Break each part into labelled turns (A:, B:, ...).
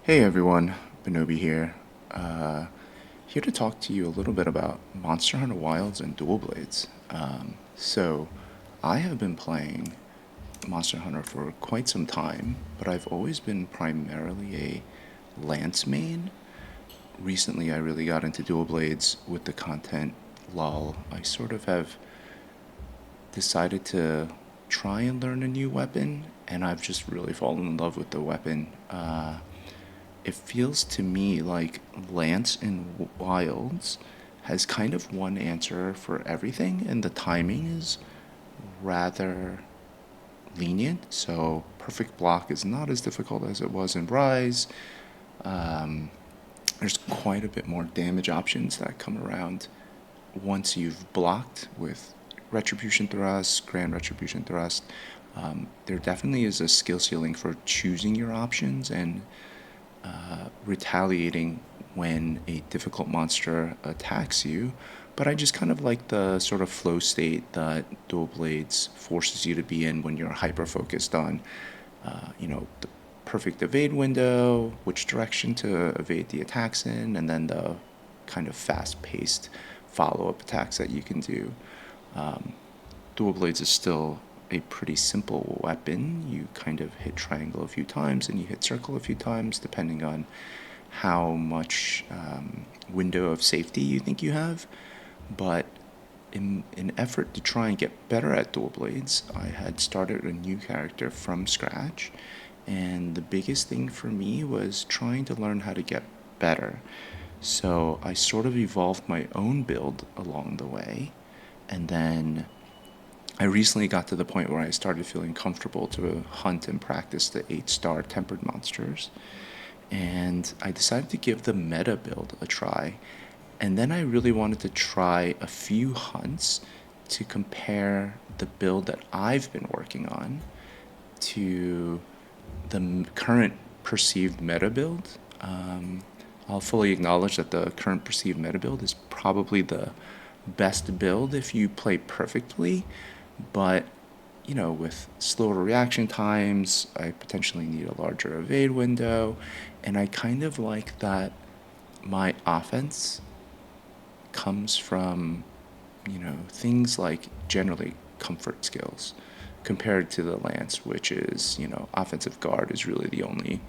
A: Hey everyone, Benobi here. Uh, Here to talk to you a little bit about Monster Hunter Wilds and Dual Blades. I have been playing Monster Hunter for quite some time, but I've always been primarily a Lance main. Recently, I really got into Dual Blades with the content lull. I sort of have decided to try and learn a new weapon, and I've just really fallen in love with the weapon. It feels to me like Lance in Wilds has kind of one answer for everything, and the timing is rather lenient. So, perfect block is not as difficult as it was in Rise. There's quite a bit more damage options that come around once you've blocked with Retribution Thrust, Grand Retribution Thrust. There definitely is a skill ceiling for choosing your options and retaliating when a difficult monster attacks you. But I just kind of like the sort of flow state that Dual Blades forces you to be in when you're hyper focused on, the perfect evade window, which direction to evade the attacks in, and then the kind of fast paced follow up attacks that you can do. Dual Blades is still a pretty simple weapon. You kind of hit triangle a few times and you hit circle a few times, depending on how much window of safety you think you have. But in an effort to try and get better at Dual Blades, I had started a new character from scratch. And the biggest thing for me was trying to learn how to get better. So I sort of evolved my own build along the way. And then I recently got to the point where I started feeling comfortable to hunt and practice the 8-star tempered monsters. And I decided to give the meta build a try. And then I really wanted to try a few hunts to compare the build that I've been working on to the current perceived meta build. I'll fully acknowledge that the current perceived meta build is probably the best build if you play perfectly, but with slower reaction times, I potentially need a larger evade window, and I kind of like that my offense comes from, things like generally comfort skills compared to the lance, which is, offensive guard is really the only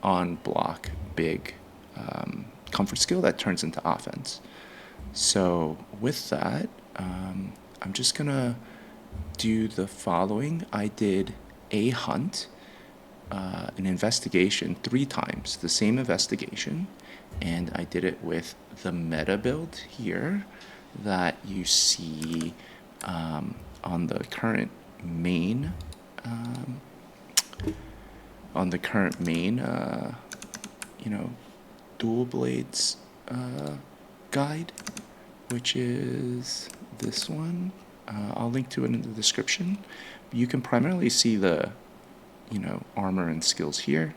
A: on block big comfort skill that turns into offense. So, with that, I'm just gonna do the following. I did a hunt, an investigation 3 times, the same investigation, and I did it with the meta build here that you see on the current main. On the current main, you know, Dual Blades guide, which is this one. I'll link to it in the description. You can primarily see the, armor and skills here.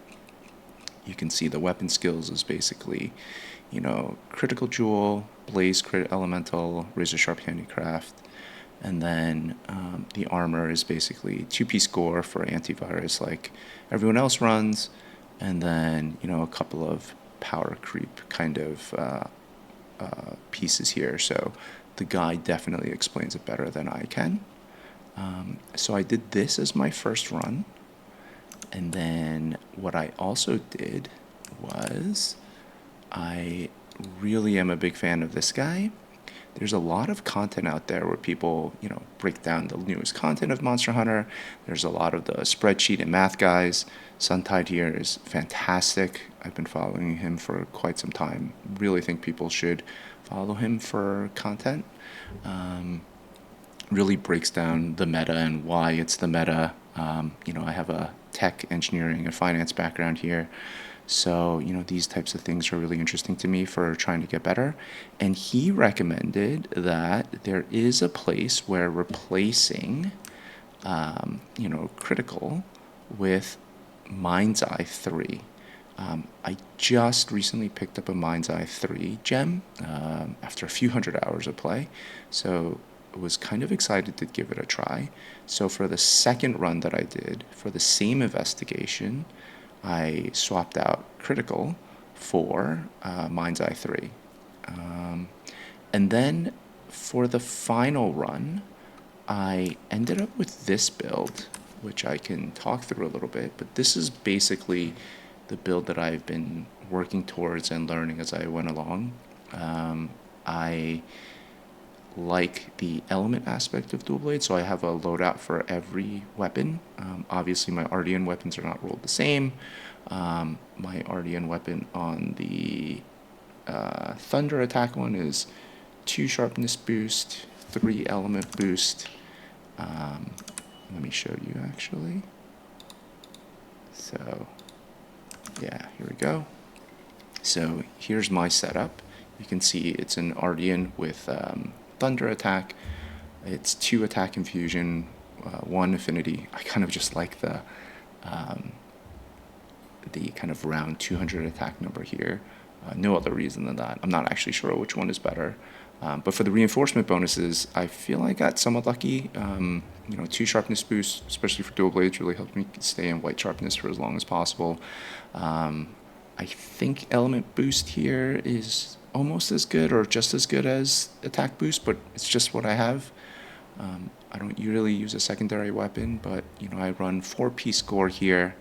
A: You can see the weapon skills is basically, critical jewel, blaze crit elemental, razor sharp handicraft, and then the armor is basically 2-piece gore for antivirus like everyone else runs, and then a couple of power creep kind of pieces here. So the guide definitely explains it better than I can. So I did this as my first run. And then what I also did was I really am a big fan of this guy. There's a lot of content out there where people, break down the newest content of Monster Hunter. There's a lot of the spreadsheet and math guys. Suntide here is fantastic. I've been following him for quite some time. Really think people should follow him for content. Really breaks down the meta and why it's the meta. I have a tech, engineering, and finance background here. So, these types of things are really interesting to me for trying to get better. And he recommended that there is a place where replacing, critical with Mind's Eye 3. I just recently picked up a Mind's Eye 3 gem after a few hundred hours of play. So was kind of excited to give it a try. So for the second run that I did for the same investigation, I swapped out critical for Mind's Eye 3. And then for the final run, I ended up with this build, which I can talk through a little bit, but this is basically the build that I've been working towards and learning as I went along. I like the element aspect of dual blade, so I have a loadout for every weapon. Obviously, my Ardean weapons are not rolled the same. My Ardean weapon on the Thunder attack one is 2 sharpness boost, 3 element boost. Let me show you actually. So, yeah, here we go. So here's my setup. You can see it's an Ardean with Thunder attack. It's 2 attack infusion, 1 affinity. I kind of just like the kind of round 200 attack number here. No other reason than that. I'm not actually sure which one is better. But for the reinforcement bonuses, I feel I got somewhat lucky. 2 sharpness boosts, especially for dual blades, really helped me stay in white sharpness for as long as possible. I think element boost here is almost as good or just as good as attack boost, but it's just what I have. I don't usually use a secondary weapon, but I run 4-piece gore here,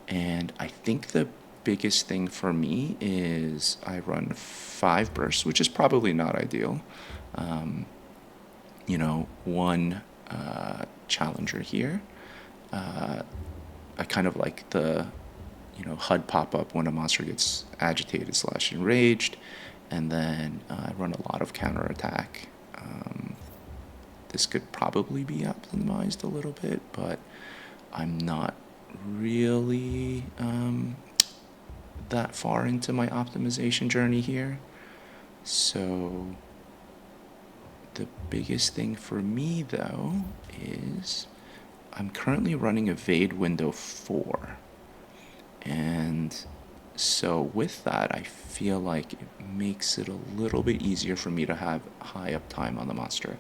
A: and I think the biggest thing for me is I run 5 bursts, which is probably not ideal. 1 challenger here. I kind of like the HUD pop up when a monster gets agitated / enraged, and then I run a lot of counterattack. This could probably be optimized a little bit, but I'm not really that far into my optimization journey here. So the biggest thing for me though is I'm currently running Evade Window 4. And so with that, I feel like it makes it a little bit easier for me to have high uptime on the monster.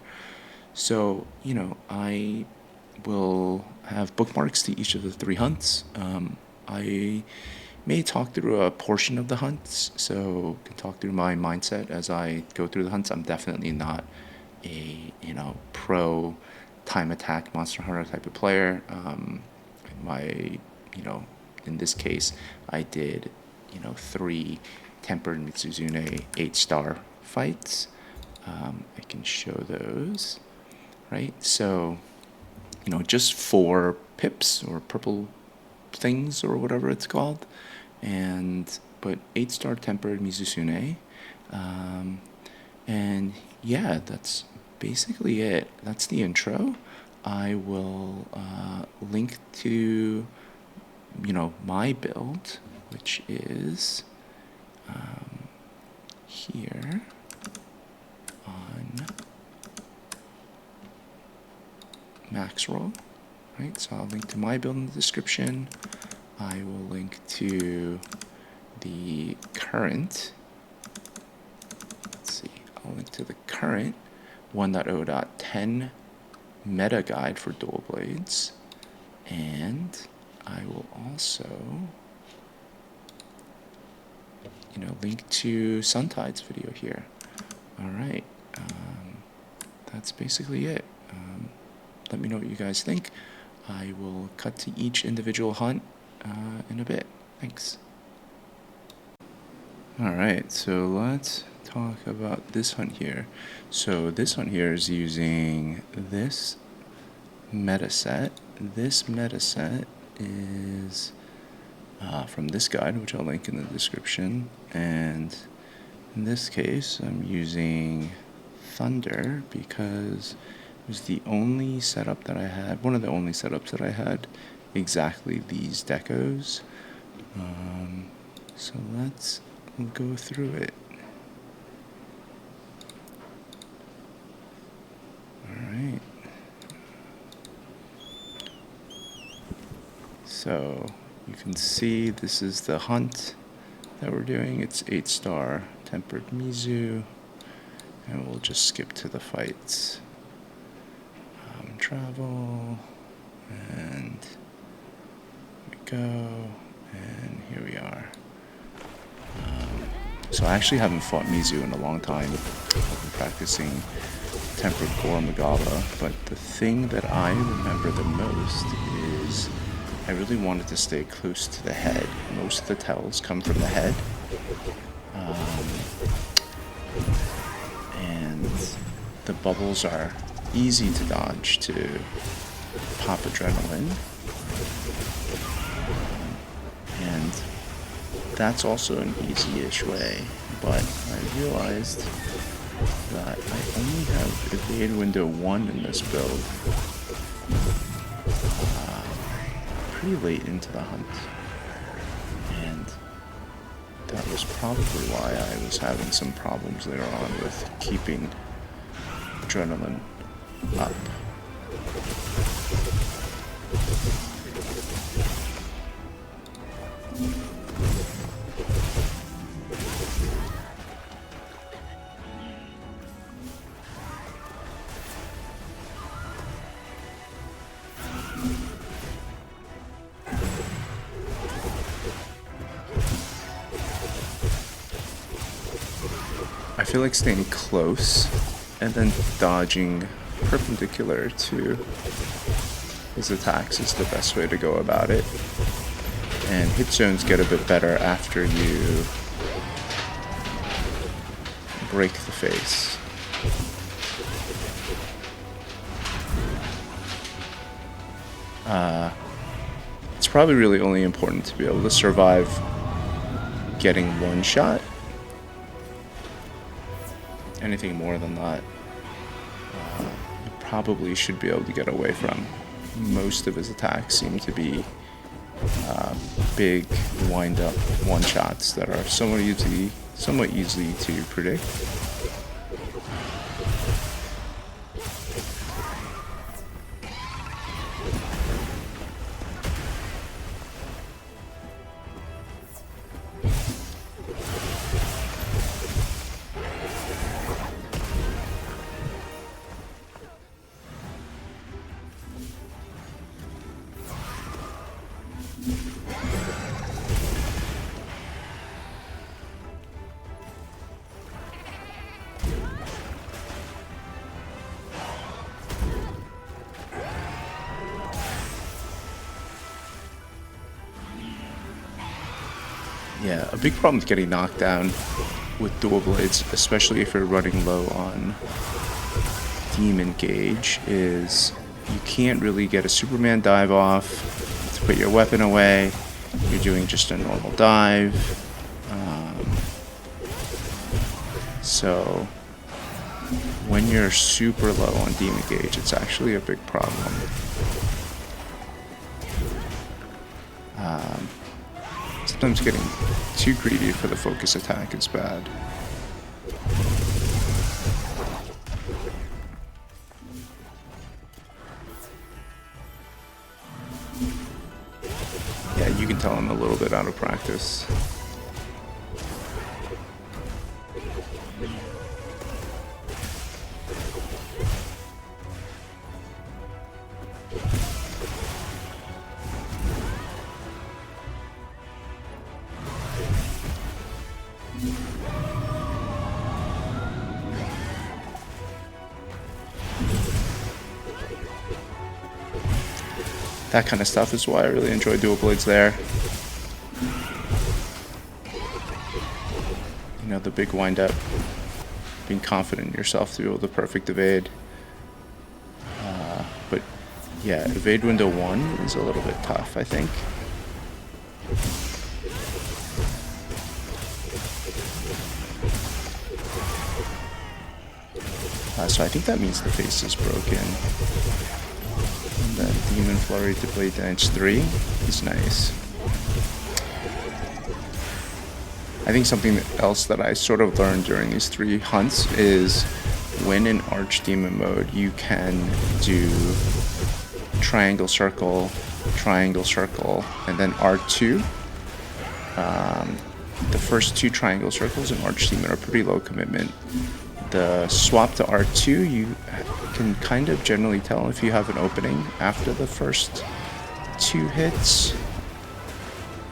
A: So, I will have bookmarks to each of the 3 hunts. I may talk through a portion of the hunts, so can talk through my mindset as I go through the hunts. I'm definitely not a, pro time attack Monster Hunter type of player. In this case, I did, 3 Tempered Mizutsune 8-star fights. I can show those, right? So, just 4 pips or purple things or whatever it's called, but 8-star Tempered Mizutsune, and yeah, that's basically it. That's the intro. I will link to my build, which is here on max roll, right? So I'll link to my build in the description. I will link to the current, I'll link to the current 1.0.10 meta guide for dual blades, and I will also link to Suntide's video here. All right, that's basically it. Let me know what you guys think. I will cut to each individual hunt in a bit. Thanks. All right, so let's talk about this hunt here. So this hunt here is using this meta set. This meta set is from this guide, which I'll link in the description, and in this case I'm using Thunder because it was the only setup that I had, one of the only setups that I had exactly these decos. So let's go through it. Alright. So you can see this is the hunt that we're doing. It's 8-star Tempered Mizu, and we'll just skip to the fights. Travel, and we go, And here we are. So I actually haven't fought Mizu in a long time. I've been practicing Tempered Magaba, but the thing that I remember the most is I really wanted to stay close to the head. Most of the tells come from the head. And the bubbles are easy to dodge to pop adrenaline. And that's also an easy-ish way, but I realized that I only have evade window 1 in this build pretty late into the hunt, and that was probably why I was having some problems later on with keeping adrenaline up. I feel like staying close and then dodging perpendicular to his attacks is the best way to go about it. And hit zones get a bit better after you break the face. It's probably really only important to be able to survive getting one shot. Anything more than that, you probably should be able to get away from. Most of his attacks seem to be big wind-up one-shots that are somewhat easy to predict. Yeah, a big problem with getting knocked down with dual blades, especially if you're running low on demon gauge, is you can't really get a Superman dive off to put your weapon away. You're doing just a normal dive. So when you're super low on demon gauge, it's actually a big problem. Sometimes getting too greedy for the focus attack is bad. Yeah, you can tell I'm a little bit out of practice. That kind of stuff is why I really enjoy dual blades there. You know, the big wind up, being confident in yourself to be able to perfect evade. But yeah, evade window 1 is a little bit tough, I think. So I think that means the face is broken. And then Demon Flurry to play damage 3 is nice. I think something else that I sort of learned during these 3 hunts is when in Archdemon mode, you can do triangle, circle, and then R2. The first 2 triangle circles in Archdemon are pretty low commitment. The swap to R2, you can kind of generally tell if you have an opening after the first 2 hits.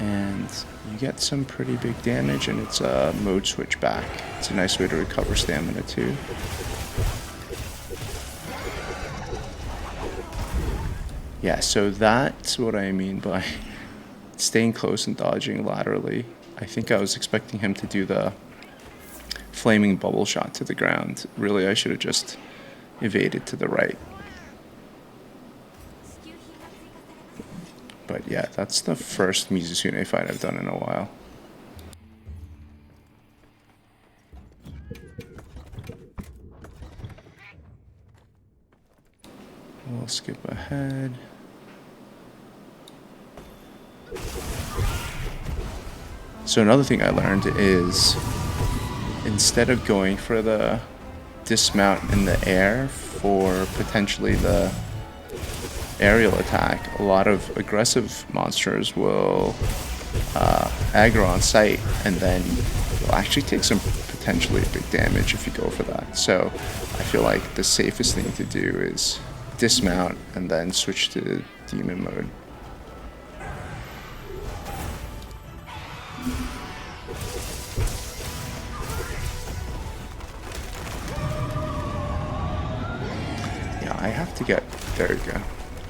A: and you get some pretty big damage, and it's a mode switch back. It's a nice way to recover stamina too. Yeah, so that's what I mean by staying close and dodging laterally. I think I was expecting him to do the flaming bubble shot to the ground. Really, I should have just evaded to the right. But yeah, that's the first Mizutsune fight I've done in a while. We'll skip ahead. So another thing I learned is instead of going for the dismount in the air for potentially the aerial attack, a lot of aggressive monsters will aggro on sight, and then you'll actually take some potentially big damage if you go for that. So I feel like the safest thing to do is dismount and then switch to demon mode. Yeah, I have to get, there you go.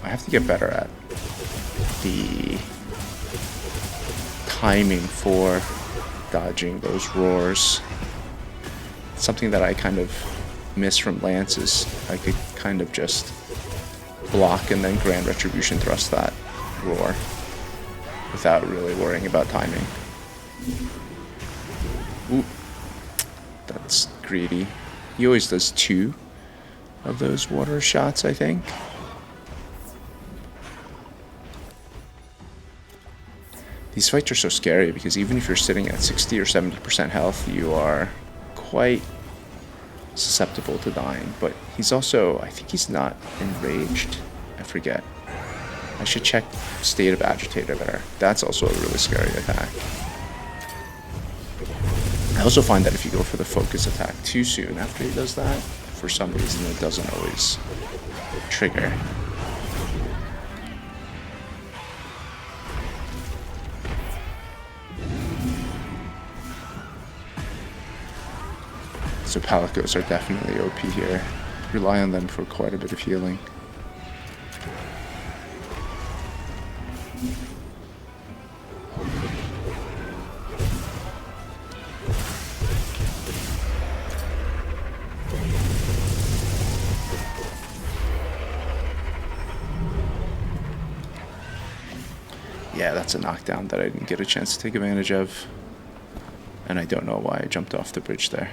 A: I have to get better at the timing for dodging those roars. Something that I kind of miss from Lance is I could kind of just block and then Grand Retribution thrust that roar without really worrying about timing. Ooh, that's greedy. He always does 2 of those water shots, I think. These fights are so scary because even if you're sitting at 60 or 70% health, you are quite susceptible to dying. But he's also, I think he's not enraged. I forget. I should check State of Agitator there. That's also a really scary attack. I also find that if you go for the focus attack too soon after he does that, for some reason it doesn't always trigger. So Palicos are definitely OP here. Rely on them for quite a bit of healing. Yeah, that's a knockdown that I didn't get a chance to take advantage of. And I don't know why I jumped off the bridge there.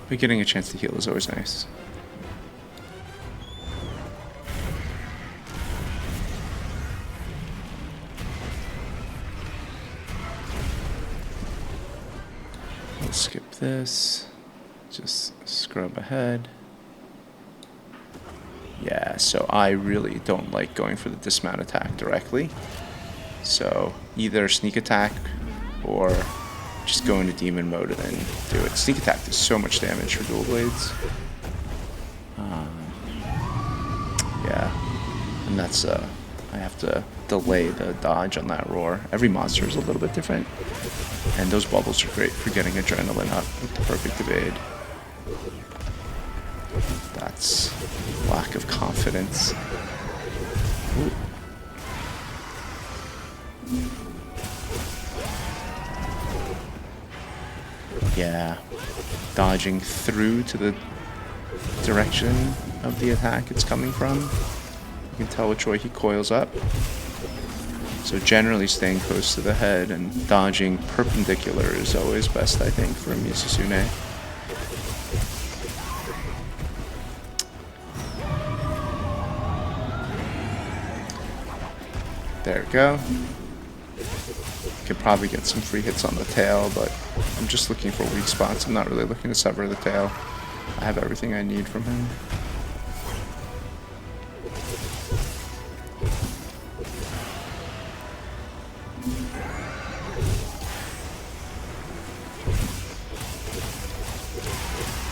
A: But getting a chance to heal is always nice. Let's skip this. Just scrub ahead. Yeah, so I really don't like going for the dismount attack directly. So either sneak attack or just go into demon mode and then do it. Sneak attack does so much damage for dual blades. Yeah, and that's I have to delay the dodge on that roar. Every monster is a little bit different, and those bubbles are great for getting adrenaline up with the perfect evade. That's lack of confidence. Ooh. Yeah, dodging through to the direction of the attack it's coming from. You can tell which way he coils up. So generally staying close to the head and dodging perpendicular is always best, I think, for Mizutsune. There we go. Could probably get some free hits on the tail, but I'm just looking for weak spots. I'm not really looking to sever the tail. I have everything I need from him.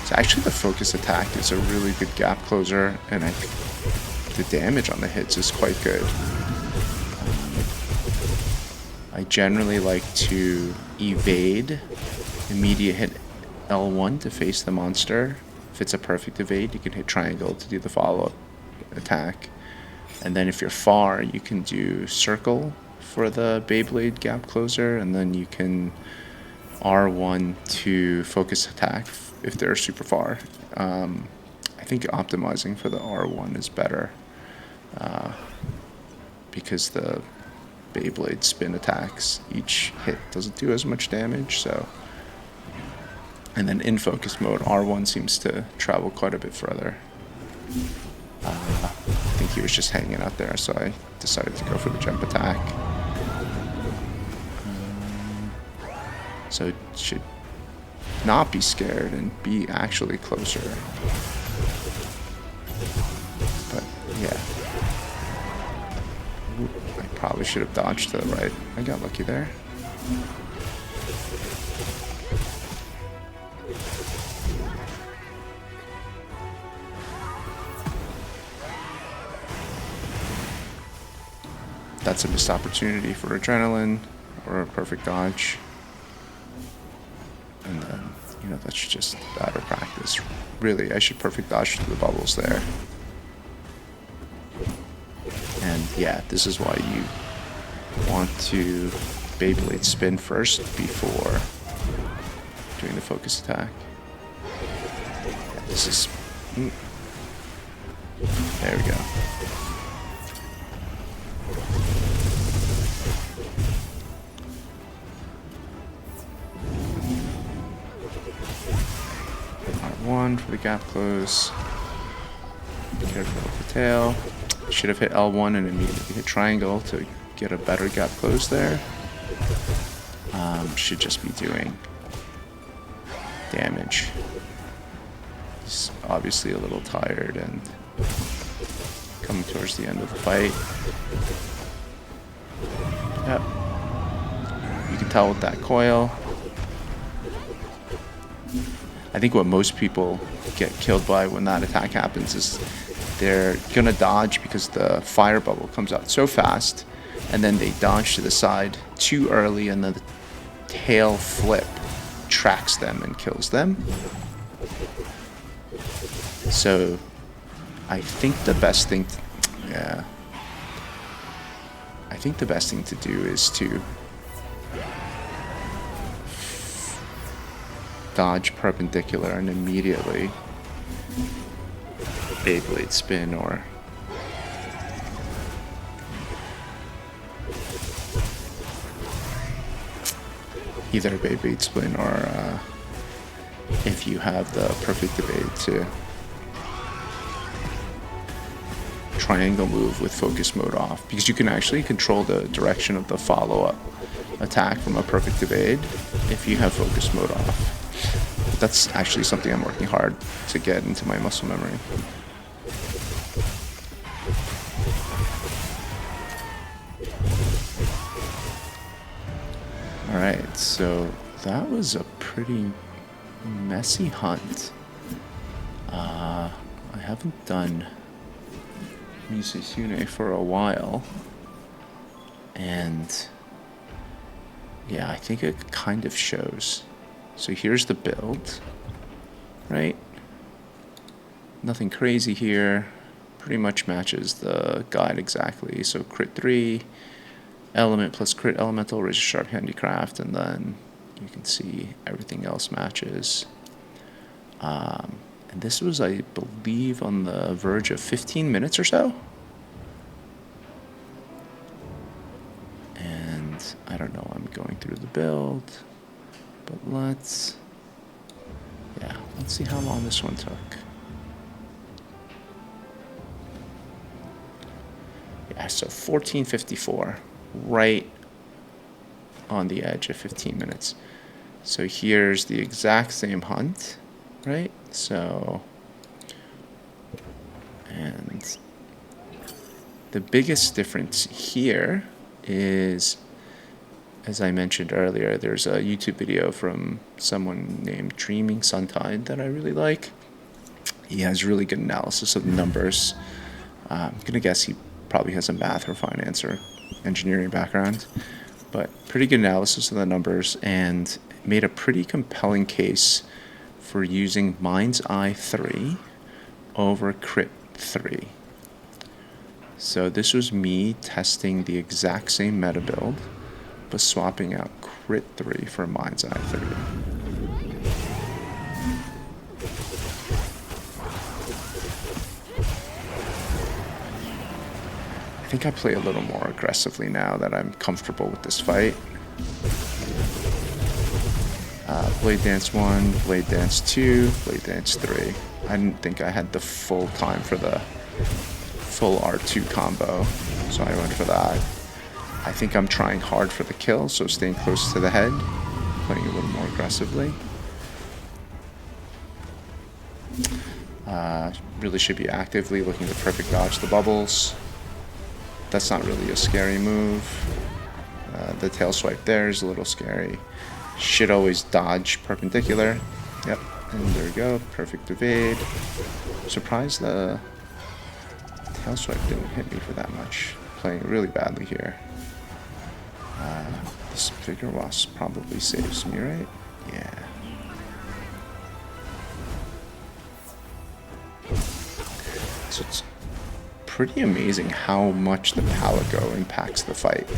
A: It's Actually, the focus attack is a really good gap closer, and I think the damage on the hits is quite good. I generally like to evade immediate hit L1 to face the monster. If it's a perfect evade, you can hit triangle to do the follow-up attack. And then if you're far, you can do circle for the Beyblade gap closer, and then you can R1 to focus attack if they're super far. I think optimizing for the R1 is better because the Beyblade spin attacks, each hit doesn't do as much damage, so. And then in focus mode, R1 seems to travel quite a bit further. I think he was just hanging out there, so I decided to go for the jump attack. So it should not be scared and be actually closer. But yeah. Ooh, I probably should have dodged to the right. I got lucky there. That's a missed opportunity for adrenaline or a perfect dodge. And then, you know, that's just better practice. Really, I should perfect dodge to the bubbles there. And yeah, this is why you want to Beyblade spin first before doing the focus attack. Yeah, this is... There we go. R1 for the gap close. Be careful with the tail. Should have hit L1 and immediately hit triangle to get a better gap close there. Should just be doing damage. He's obviously a little tired and coming towards the end of the fight. Yep. You can tell with that coil. I think what most people get killed by when that attack happens is they're gonna dodge because the fire bubble comes out so fast, and then they dodge to the side too early, and then the tail flip tracks them and kills them. So I think the best thing to do is to dodge perpendicular and immediately Beyblade spin, or either Beyblade spin or if you have the perfect evade, to triangle move with focus mode off, because you can actually control the direction of the follow-up attack from a perfect evade if you have focus mode off. That's actually something I'm working hard to get into my muscle memory. Alright, so that was a pretty messy hunt. I haven't done Mizutsune for a while, and yeah, I think it kind of shows. So here's the build, right? Nothing crazy here. Pretty much matches the guide exactly. So crit 3, element plus crit elemental, razor sharp handicraft, and then you can see everything else matches. And this was, I believe, on the verge of 15 minutes or so. And I don't know, I'm going through the build. But let's see how long this one took. Yeah, so 14:54, right on the edge of 15 minutes. So here's the exact same hunt, right? So, and the biggest difference here is as I mentioned earlier, there's a YouTube video from someone named Dreaming Suntide that I really like. He has really good analysis of the numbers. I'm going to guess he probably has a math or finance or engineering background, but pretty good analysis of the numbers, and made a pretty compelling case for using Mind's Eye 3 over Crit 3. So this was me testing the exact same meta build, but swapping out Crit 3 for Mind's Eye 3. I think I play a little more aggressively now that I'm comfortable with this fight. Blade Dance 1, Blade Dance 2, Blade Dance 3. I didn't think I had the full time for the full R2 combo, so I went for that. I think I'm trying hard for the kill, so staying close to the head, playing a little more aggressively. Really should be actively looking to perfect dodge the bubbles. That's not really a scary move. The tail swipe there is a little scary. Should always dodge perpendicular. Yep, and there we go, perfect evade. Surprised the tail swipe didn't hit me for that much. Playing really badly here. This figure wasp probably saves me, right? Yeah. So it's pretty amazing how much the Palico impacts the fight.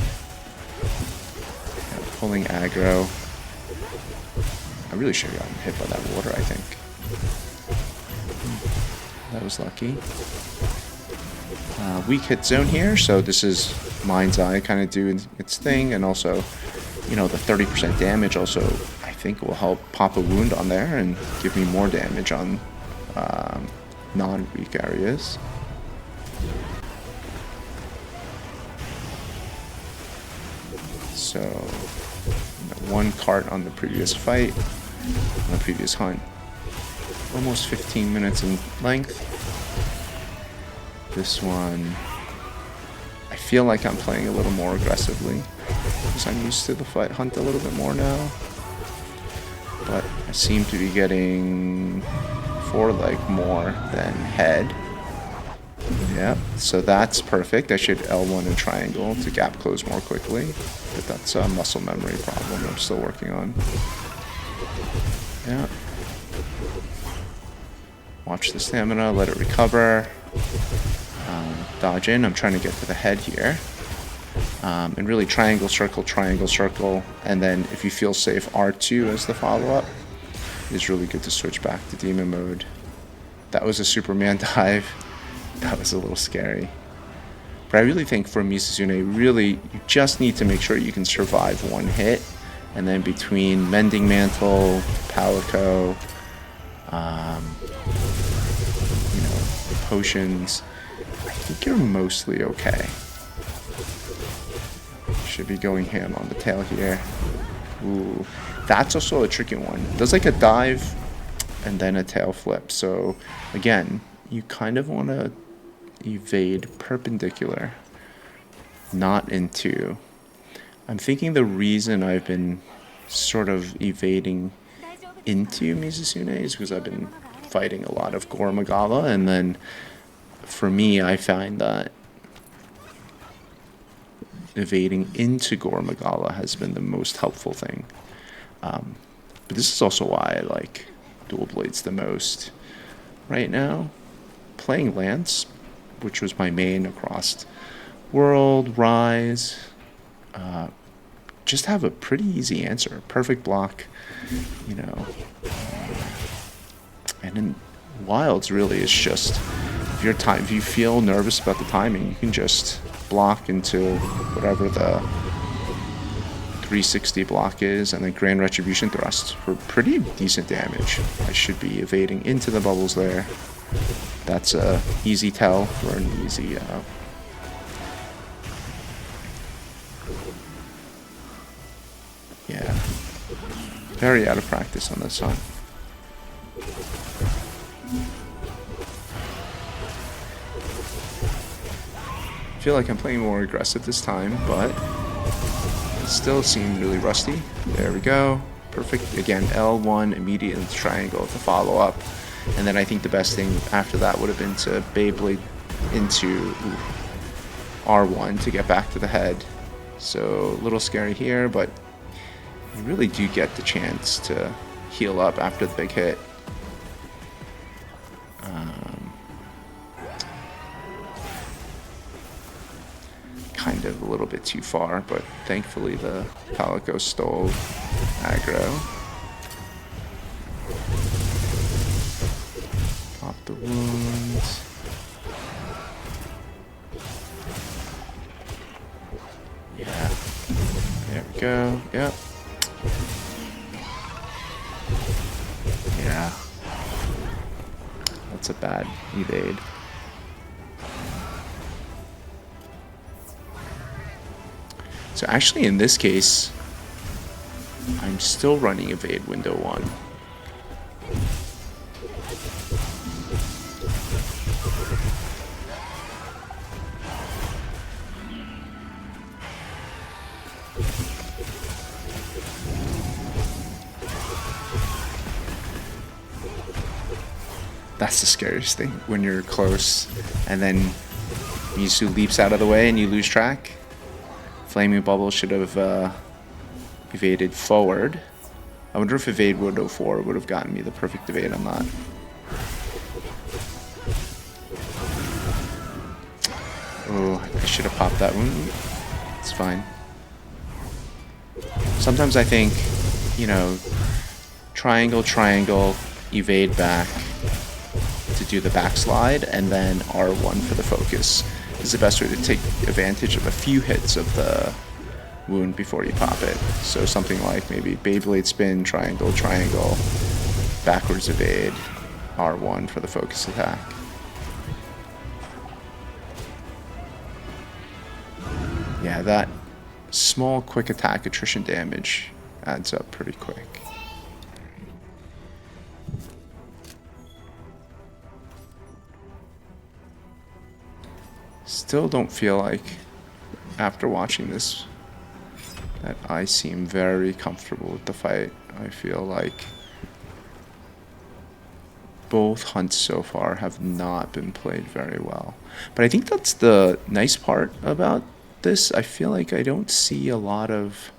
A: Yeah, pulling aggro. I really should have gotten hit by that water, I think. That was lucky. Weak hit zone here, so this is Mind's Eye kind of doing its thing, and also, you know, the 30% damage also, I think, will help pop a wound on there and give me more damage on non-weak areas. So, one cart on the previous fight, on the previous hunt. Almost 15 minutes in length. This one, I feel like I'm playing a little more aggressively because I'm used to the fight hunt a little bit more now. But I seem to be getting foreleg more than head. Yep, so that's perfect. I should L1 and triangle to gap close more quickly, but that's a muscle memory problem I'm still working on. Yeah. Watch the stamina, let it recover. Dodge in. I'm trying to get to the head here. And really triangle, circle, and then if you feel safe, R2 as the follow-up is really good to switch back to demon mode. That was a Superman dive. That was a little scary. But I really think for Mizutsune, really, you just need to make sure you can survive one hit, and then between Mending Mantle, Palico, you know, potions, I think you're mostly okay. Should be going ham on the tail here. Ooh, that's also a tricky one. It does like a dive and then a tail flip. So again, you kind of want to evade perpendicular, not into. I'm thinking the reason I've been sort of evading into Mizutsune is because I've been fighting a lot of Gore Magala, and then for me, I find that evading into Gore Magala has been the most helpful thing. But this is also why I like dual blades the most. Right now, playing Lance, which was my main across World, Rise, just have a pretty easy answer. Perfect block, you know. And in Wilds, really, it's just if you feel nervous about the timing, you can just block into whatever the 360 block is, and then Grand Retribution Thrust for pretty decent damage. I should be evading into the bubbles there. That's a easy tell for an easy yeah, very out of practice on this one. I feel like I'm playing more aggressive this time, but Still seem really rusty. There we go. Perfect. Again, L1 immediate into triangle to follow up. And then I think the best thing after that would have been to Beyblade into R1 to get back to the head. So a little scary here, but you really do get the chance to heal up after the big hit. Kind of a little bit too far, but thankfully the Palico stole aggro. Pop the wounds. Yeah. There we go. Yep. Yeah. That's a bad evade. So actually in this case, I'm still running evade window 1. That's the scariest thing, when you're close and then Mizu leaps out of the way and you lose track. Flaming Bubble should have evaded forward. I wonder if evade window 4 would have gotten me the perfect evade on that. Oh, I should have popped that one. It's fine. Sometimes I think, you know, triangle, triangle, evade back to do the backslide, and then R1 for the focus is the best way to take advantage of a few hits of the wound before you pop it. So something like maybe Beyblade spin, triangle, triangle, backwards evade, R1 for the focus attack. Yeah, that small quick attack attrition damage adds up pretty quick. Still don't feel like, after watching this, that I seem very comfortable with the fight. I feel like both hunts so far have not been played very well. But I think that's the nice part about this. I feel like I don't see a lot of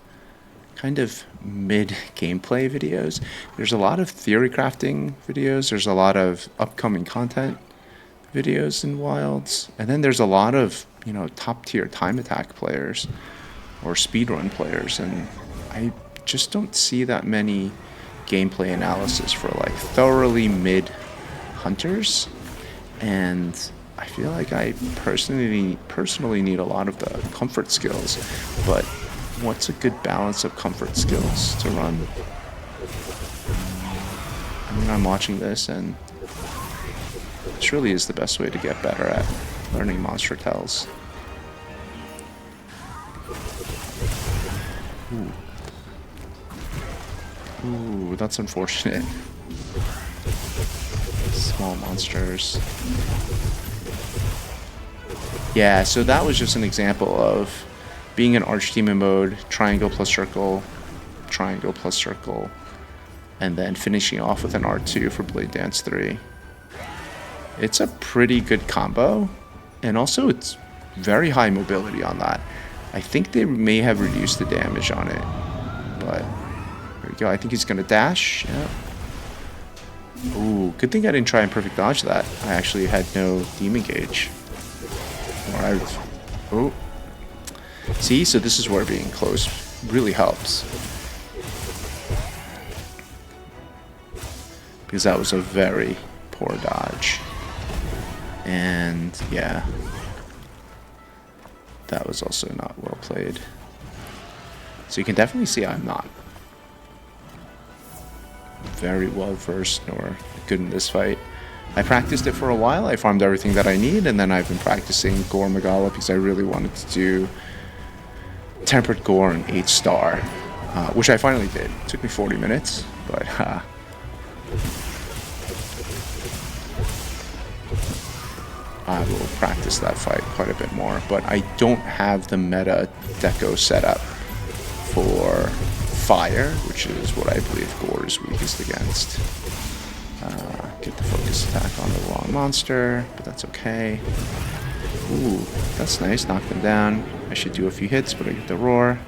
A: kind of mid gameplay videos. There's a lot of theory crafting videos. There's a lot of upcoming content videos in Wilds, and then there's a lot of, you know, top tier time attack players or speedrun players, and I just don't see that many gameplay analysis for like thoroughly mid hunters. And I feel like I personally need a lot of the comfort skills, but what's a good balance of comfort skills to run? I mean, I'm watching this, and this really is the best way to get better at learning monster tells. Ooh, that's unfortunate. Small monsters. Yeah, so that was just an example of being an arch demon mode, triangle plus circle, and then finishing off with an R2 for Blade Dance 3. It's a pretty good combo, and also it's very high mobility on that. I think they may have reduced the damage on it, but there we go. I think he's gonna dash. Yeah. Ooh, good thing I didn't try and perfect dodge that. I actually had no demon gauge. Alright. Oh. See, so this is where being close really helps, because that was a very poor dodge. And yeah, that was also not well played. So you can definitely see I'm not very well versed nor good in this fight. I practiced it for a while, I farmed everything that I need, and then I've been practicing Gore Magala because I really wanted to do Tempered Gore and 8-star, which I finally did. It took me 40 minutes, but I will practice that fight quite a bit more. But I don't have the meta deco set up for fire, which is what I believe Gore is weakest against. Get the focus attack on the wrong monster, but that's okay. Ooh, that's nice. Knocked him down. I should do a few hits, but I get the roar.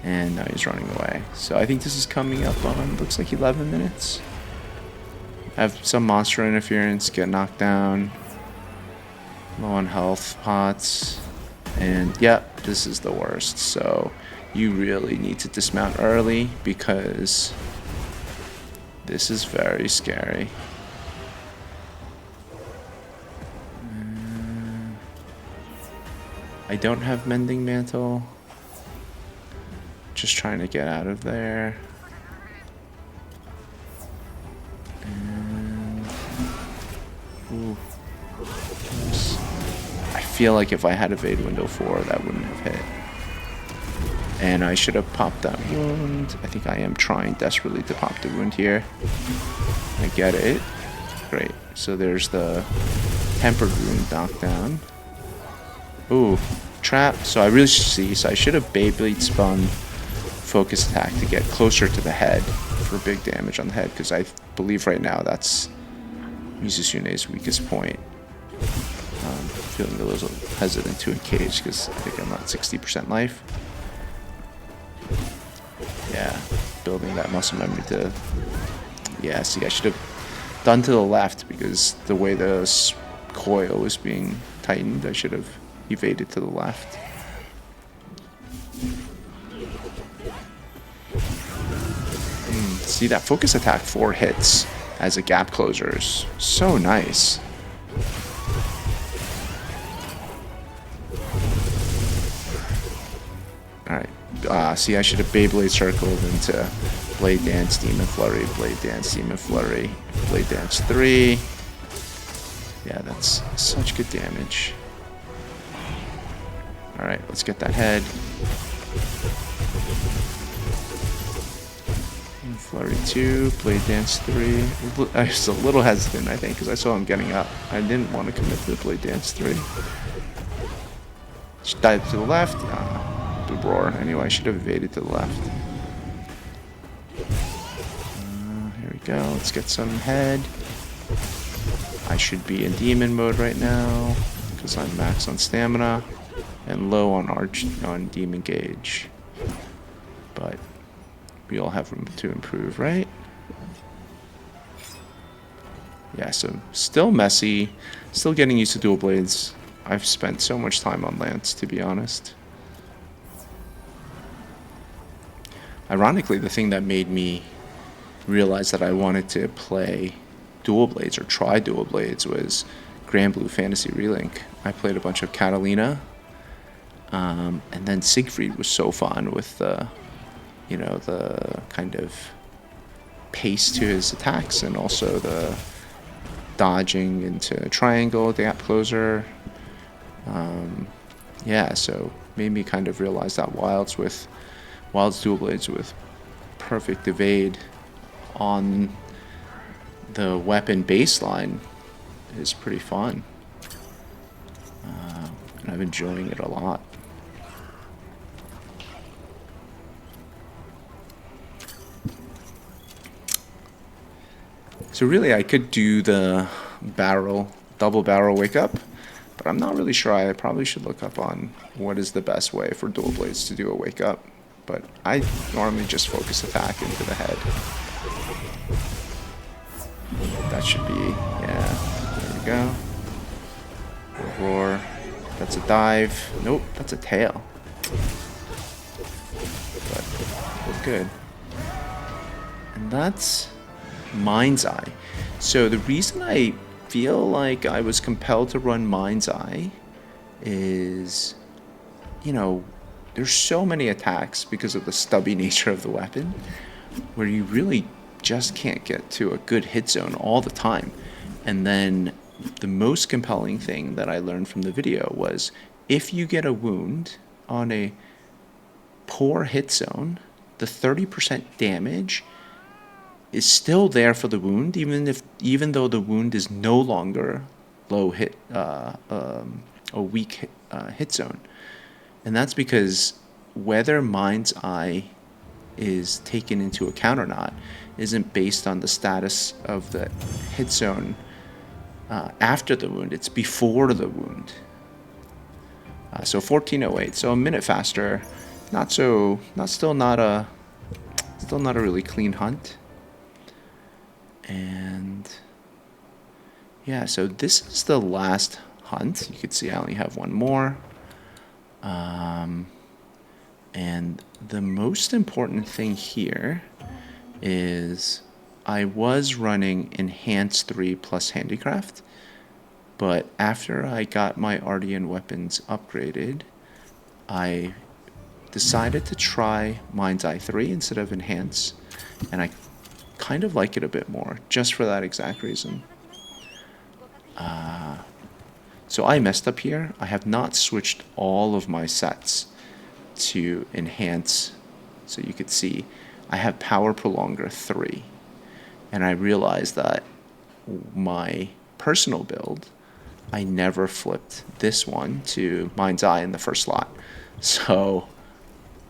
A: And now he's running away. So I think this is coming up on, looks like 11 minutes. I have some monster interference, get knocked down. Low on health pots. And yep, this is the worst. So you really need to dismount early because this is very scary. I don't have Mending Mantle. Just trying to get out of there. And ooh. I feel like if I had Evade Window 4, that wouldn't have hit. And I should have popped that wound. I think I am trying desperately to pop the wound here. I get it. Great. So there's the Tempered Wound knockdown. Ooh, trap. So I really see. So I should have Beyblade spun focus attack to get closer to the head for big damage on the head, because I believe right now that's Mizutsune's weakest point. Feeling a little hesitant to engage because I think I'm at 60% life. Yeah, building that muscle memory to... Yeah, see, I should have done to the left because the way the coil was being tightened, I should have evaded to the left. See, that focus attack 4 hits as a gap closer is so nice. Alright, see, I should have Beyblade circled into Blade Dance, Demon Flurry, Blade Dance, Demon Flurry, Blade Dance 3. Yeah, that's such good damage. Alright, let's get that head. Flurry 2, Blade Dance 3. I was a little hesitant, I think, because I saw him getting up. I didn't want to commit to the Blade Dance 3. Just dive to the left. The roar. Anyway, I should have evaded to the left. Here we go. Let's get some head. I should be in demon mode right now because I'm max on stamina and low on demon gauge. But we all have room to improve, right? Yeah, so still messy, still getting used to dual blades. I've spent so much time on Lance, to be honest. Ironically, the thing that made me realize that I wanted to play dual blades or try dual blades was Grand Blue Fantasy Relink. I played a bunch of Catalina, and then Siegfried was so fun with the, you know, the kind of pace to his attacks and also the dodging into triangle, the gap closer. Yeah, so made me kind of realize that Wild's dual blades with perfect evade on the weapon baseline is pretty fun. And I'm enjoying it a lot. So really I could do the double barrel wake up, but I'm not really sure. I probably should look up on what is the best way for dual blades to do a wake up. But I normally just focus attack into the head. That should be, yeah, there we go. Roar, that's a dive. Nope, that's a tail. But we're good. And that's Mind's Eye. So the reason I feel like I was compelled to run Mind's Eye is, you know, there's so many attacks because of the stubby nature of the weapon where you really just can't get to a good hit zone all the time. And then the most compelling thing that I learned from the video was if you get a wound on a poor hit zone, the 30% damage is still there for the wound, even though the wound is no longer low hit, a weak hit zone. And that's because whether Mind's Eye is taken into account or not isn't based on the status of the hit zone after the wound. It's before the wound. So 1408, so a minute faster. Still not a really clean hunt. And yeah, so this is the last hunt. You can see I only have one more. And the most important thing here is I was running Enhanced 3 plus Handicraft, but after I got my Ardean weapons upgraded, I decided to try Mind's Eye 3 instead of Enhance, and I kind of like it a bit more, just for that exact reason. So I messed up here. I have not switched all of my sets to Enhance, so you could see I have Power Prolonger 3, and I realized that my personal build, I never flipped this one to Mind's Eye in the first slot. So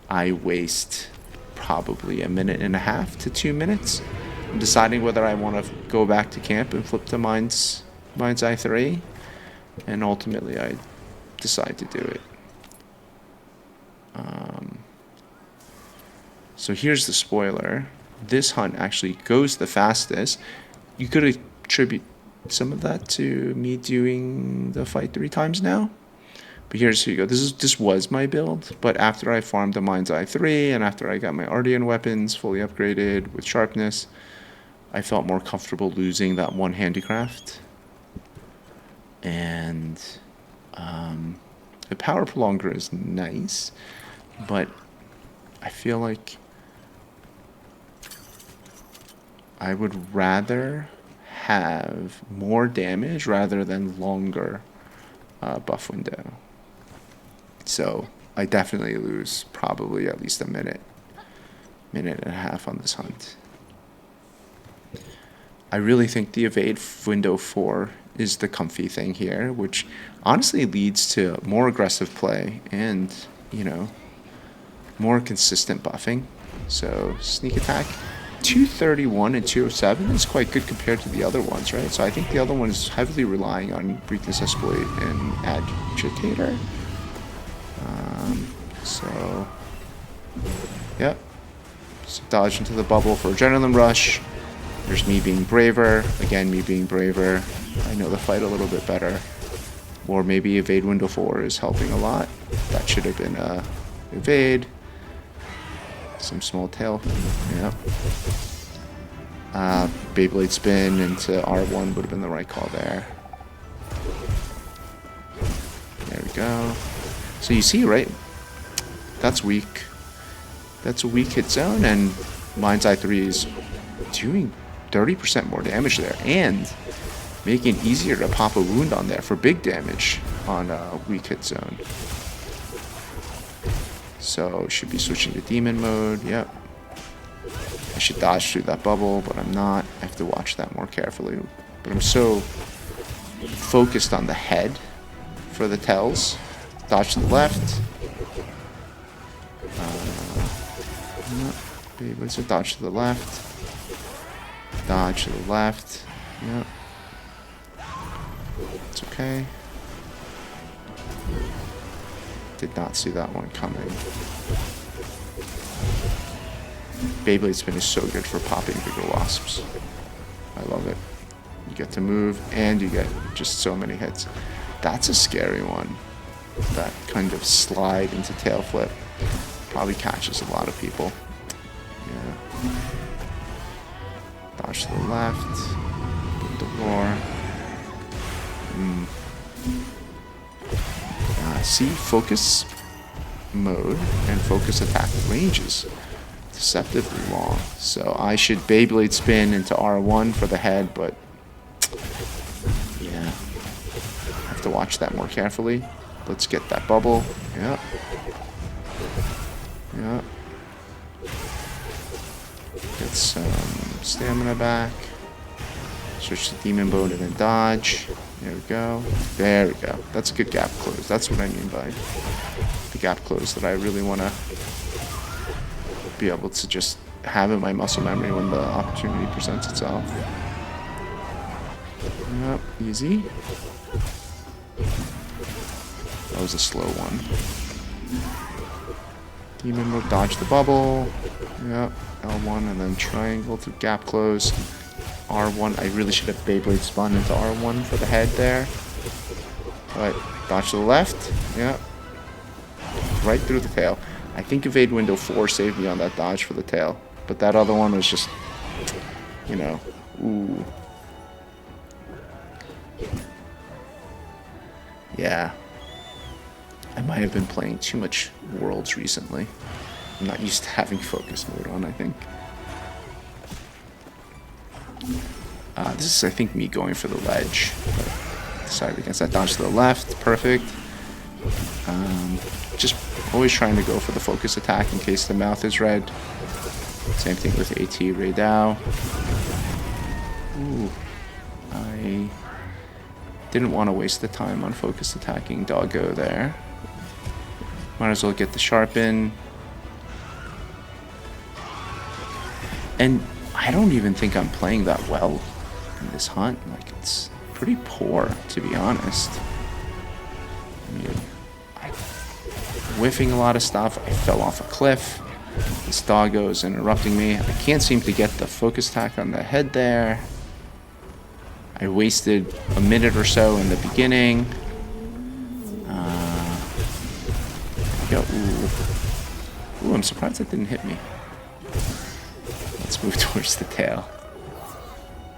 A: I waste probably a minute and a half to 2 minutes. I'm deciding whether I want to go back to camp and flip to Mind's Eye 3, and ultimately I decide to do it. So here's the spoiler. This hunt actually goes the fastest. You could attribute some of that to me doing the fight 3 times now. But here you go. This was my build, but after I farmed the Mind's Eye 3 and after I got my Ardean weapons fully upgraded with sharpness, I felt more comfortable losing that one handicraft. And the Power Prolonger is nice, but I feel like I would rather have more damage rather than longer buff window. So I definitely lose probably at least a minute and a half on this hunt. I really think the evade window 4 is the comfy thing here, which honestly leads to more aggressive play and, you know, more consistent buffing. So sneak attack 231 and 207 is quite good compared to the other ones, right? So I think the other one is heavily relying on weakness exploit and agitator. So yep, so dodge into the bubble for adrenaline rush. There's me being braver, again me being braver. I know the fight a little bit better, or maybe evade window 4 is helping a lot. That should have been evade. Some small tail, yep. Beyblade spin into R1 would have been the right call there. There we go. So you see, right? That's weak. That's a weak hit zone, and Mind's Eye 3 is doing 30% more damage there, and making it easier to pop a wound on there for big damage on a weak hit zone. So should be switching to demon mode. Yep. I should dodge through that bubble, but I'm not. I have to watch that more carefully. But I'm so focused on the head for the tells. Dodge to the left. What's it? Dodge to the left. Dodge to the left. Yep. It's okay. Did not see that one coming. Beyblade spin is so good for popping bigger wasps. I love it. You get to move and you get just so many hits. That's a scary one. That kind of slide into tail flip probably catches a lot of people. Yeah. Dodge to the left. Get the roar. See, focus mode and focus attack range is deceptively long. So I should Beyblade spin into R1 for the head, but yeah, I have to watch that more carefully. Let's get that bubble. Yep. Yep. Get some stamina back. Switch to demon mode and then dodge. There we go. There we go. That's a good gap close. That's what I mean by the gap close that I really want to be able to just have in my muscle memory when the opportunity presents itself. Yep, easy. That was a slow one. Demon mode, dodge the bubble. Yep, L1 and then triangle through gap close. R1, I really should have Beyblade spun into R1 for the head there. But dodge to the left. Yep. Right through the tail. I think evade window 4 saved me on that dodge for the tail. But that other one was just, you know, ooh. Yeah. I might have been playing too much Worlds recently. I'm not used to having focus mode on, I think. This is, I think, me going for the ledge. But decided against that dodge to the left. Perfect. Just always trying to go for the focus attack in case the mouth is red. Same thing with AT Ray Dow. Ooh. I didn't want to waste the time on focus attacking Doggo there. Might as well get the sharpen. And I don't even think I'm playing that well in this hunt. Like, it's pretty poor, to be honest. I mean, I'm whiffing a lot of stuff. I fell off a cliff. This Doggo is interrupting me. I can't seem to get the focus attack on the head there. I wasted a minute or so in the beginning. Ooh, I'm surprised that didn't hit me. Let's move towards the tail.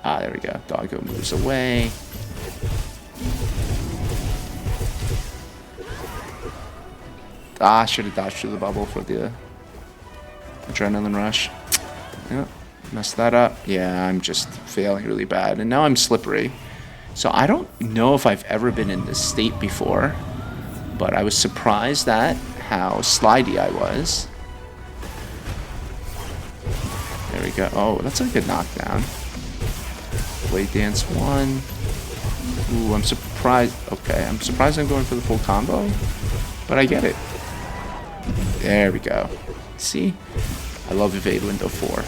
A: Ah, there we go. Doggo moves away. Ah, should have dodged through the bubble for the adrenaline rush. Yep, messed that up. Yeah, I'm just failing really bad. And now I'm slippery. So I don't know if I've ever been in this state before, but I was surprised at how slidey I was. There we go. Oh, that's a good knockdown. Blade Dance 1. Ooh, I'm surprised. Okay, I'm surprised I'm going for the full combo, but I get it. There we go. See? I love evade window 4.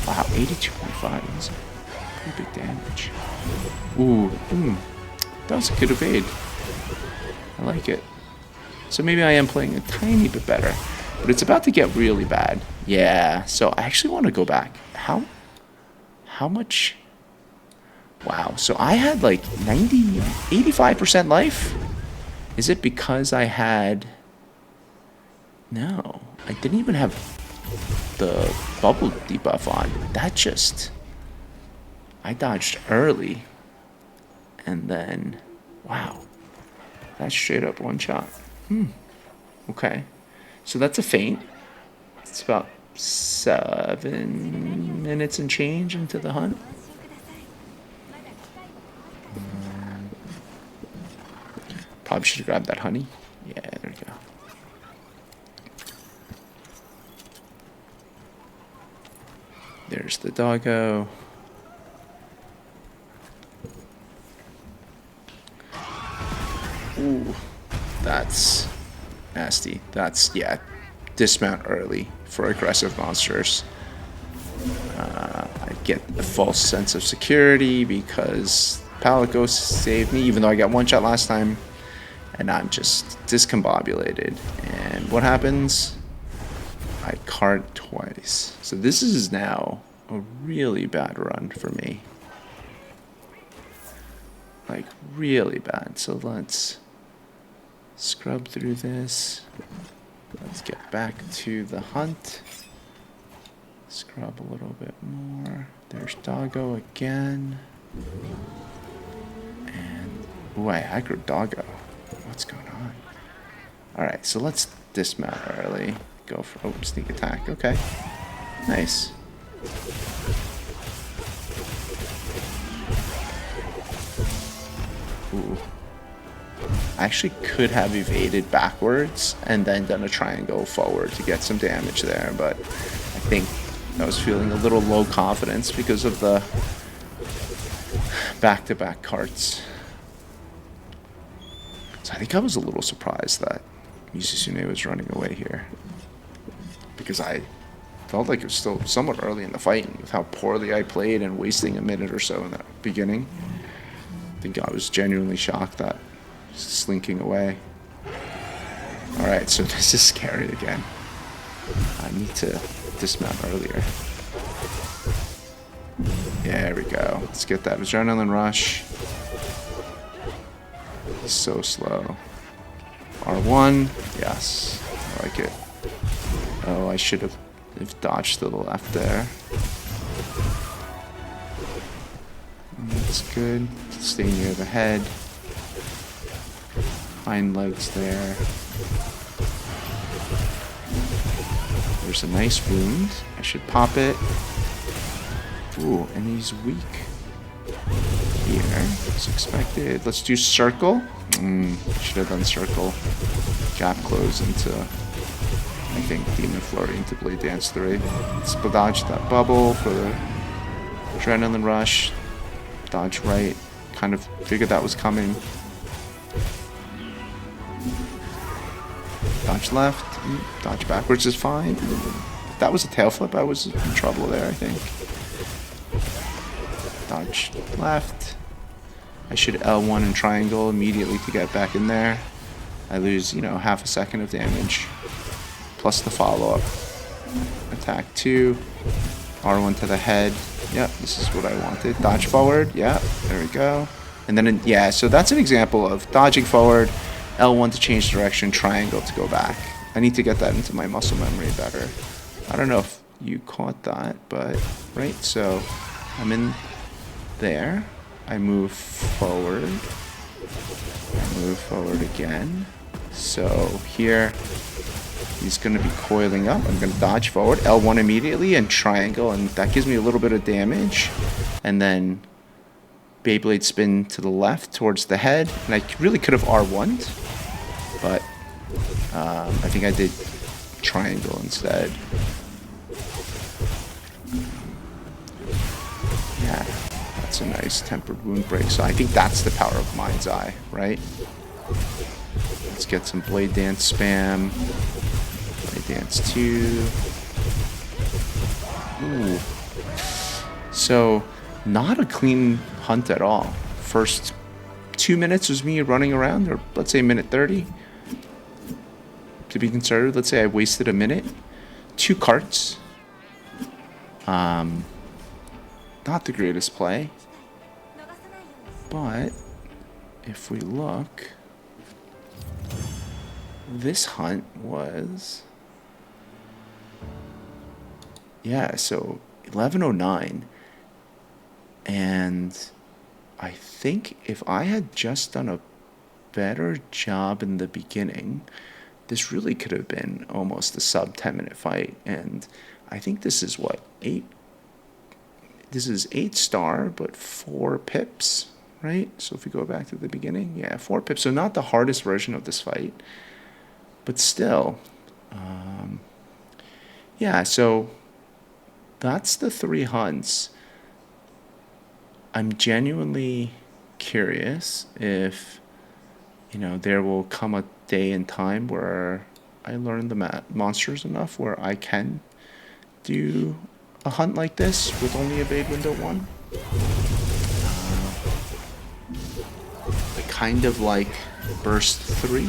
A: Wow, 82.5. That's pretty big damage. Ooh, that was a good evade. I like it. So maybe I am playing a tiny bit better, but it's about to get really bad. Yeah, so I actually want to go back. How much? Wow, so I had like 85% life? Is it because I had... No, I didn't even have the bubble debuff on. That just... I dodged early. And then... Wow. That's straight up one shot. Okay. So that's a feint. It's about 7 minutes and change into the hunt. Probably should have grabbed that honey. Yeah, there we go. There's the Doggo. Ooh, that's nasty. That's, yeah, dismount early for aggressive monsters. I get a false sense of security because Pallet Ghost saved me, even though I got one shot last time, and I'm just discombobulated. And what happens? I cart twice. So this is now a really bad run for me. Like, really bad. So let's scrub through this. Let's get back to the hunt. Scrub a little bit more. There's Doggo again. And, ooh, I aggroed Doggo. What's going on? Alright, so let's dismount early. Go for, sneak attack. Okay. Nice. Ooh. I actually could have evaded backwards and then done a triangle forward to get some damage there, but I think I was feeling a little low confidence because of the back-to-back carts. So I think I was a little surprised that Mizutsune was running away here, because I felt like it was still somewhat early in the fight with how poorly I played and wasting a minute or so in the beginning. I think I was genuinely shocked that slinking away. Alright, so this is scary again. I need to dismount earlier. There we go. Let's get that adrenaline rush. So slow. R1. Yes. I like it. Oh, I should have dodged to the left there. That's good. Stay near the head. Hind legs there. There's a nice wound. I should pop it. Ooh, and he's weak here, as expected. Let's do circle. Should have done circle. Gap close into, I think, Demon Flurry into Blade Dance 3. Let's dodge that bubble for the adrenaline rush. Dodge right. Kind of figured that was coming. Dodge left. Dodge backwards is fine. If that was a tail flip, I was in trouble there, I think. Dodge left. I should L1 and triangle immediately to get back in there. I lose, you know, half a second of damage. Plus the follow-up. Attack 2. R1 to the head. Yep, this is what I wanted. Dodge forward. Yep, there we go. And then, yeah, so that's an example of dodging forward, L1 to change direction, triangle to go back. I need to get that into my muscle memory better. I don't know if you caught that, but, right, so I'm in there. I move forward. I move forward again. So here, he's going to be coiling up. I'm going to dodge forward, L1 immediately, and triangle, and that gives me a little bit of damage. And then Beyblade spin to the left towards the head, and I really could have R1'd, but I think I did triangle instead. Yeah, that's a nice tempered wound break. So I think that's the power of Mind's Eye, right? Let's get some Blade Dance spam. Blade Dance 2. Ooh. So, not a clean hunt at all. First 2 minutes was me running around, or let's say minute 30. To be conservative, let's say I wasted a minute. 2 carts. Not the greatest play. But, if we look, this hunt was, yeah, so 11:09. And I think if I had just done a better job in the beginning, this really could have been almost a sub 10-minute fight. And I think this is what, 8? This is 8 star, but 4 pips, right? So if we go back to the beginning, yeah, 4 pips. So not the hardest version of this fight, but still, yeah, so that's the 3 hunts. I'm genuinely curious if, you know, there will come a day and time where I learn the monsters enough where I can do a hunt like this with only evade window 1. I kind of like burst 3,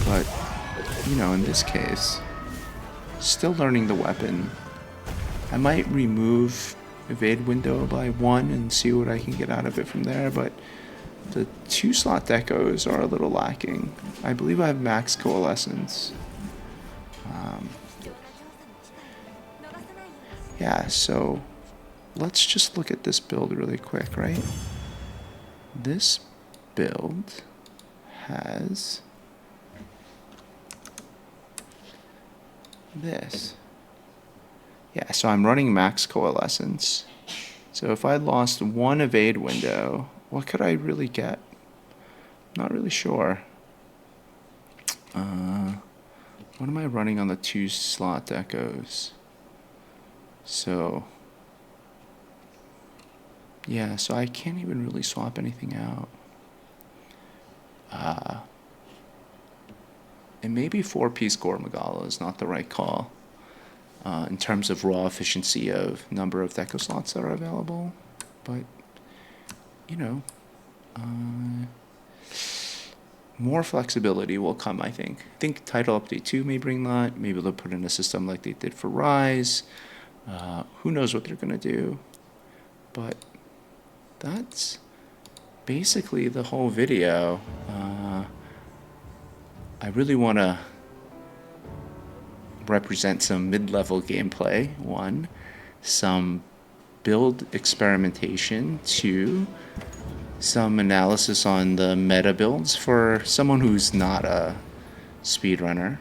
A: but, you know, in this case, still learning the weapon. I might remove evade window by 1 and see what I can get out of it from there, but the 2 slot decos are a little lacking. I believe I have max coalescence. Yeah, so let's just look at this build really quick, right? This build has this. Yeah, so I'm running max coalescence. So if I lost 1 evade window, what could I really get? Not really sure. what am I running on the 2-slot echoes? So, yeah, so I can't even really swap anything out. And maybe 4-piece Gore Magala is not the right call in terms of raw efficiency of number of deco slots that are available. But, you know, more flexibility will come, I think. I think Title Update 2 may bring that. Maybe they'll put in a system like they did for Rise. Who knows what they're going to do. But that's basically the whole video. I really want to represent some mid-level gameplay, 1, some build experimentation, 2, some analysis on the meta builds for someone who's not a speedrunner,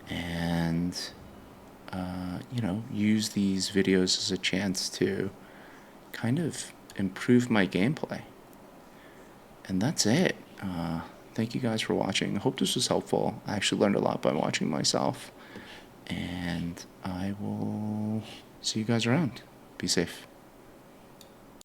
A: and use these videos as a chance to kind of improve my gameplay. And that's it. Thank you guys for watching. I hope this was helpful. I actually learned a lot by watching myself. And I will see you guys around. Be safe.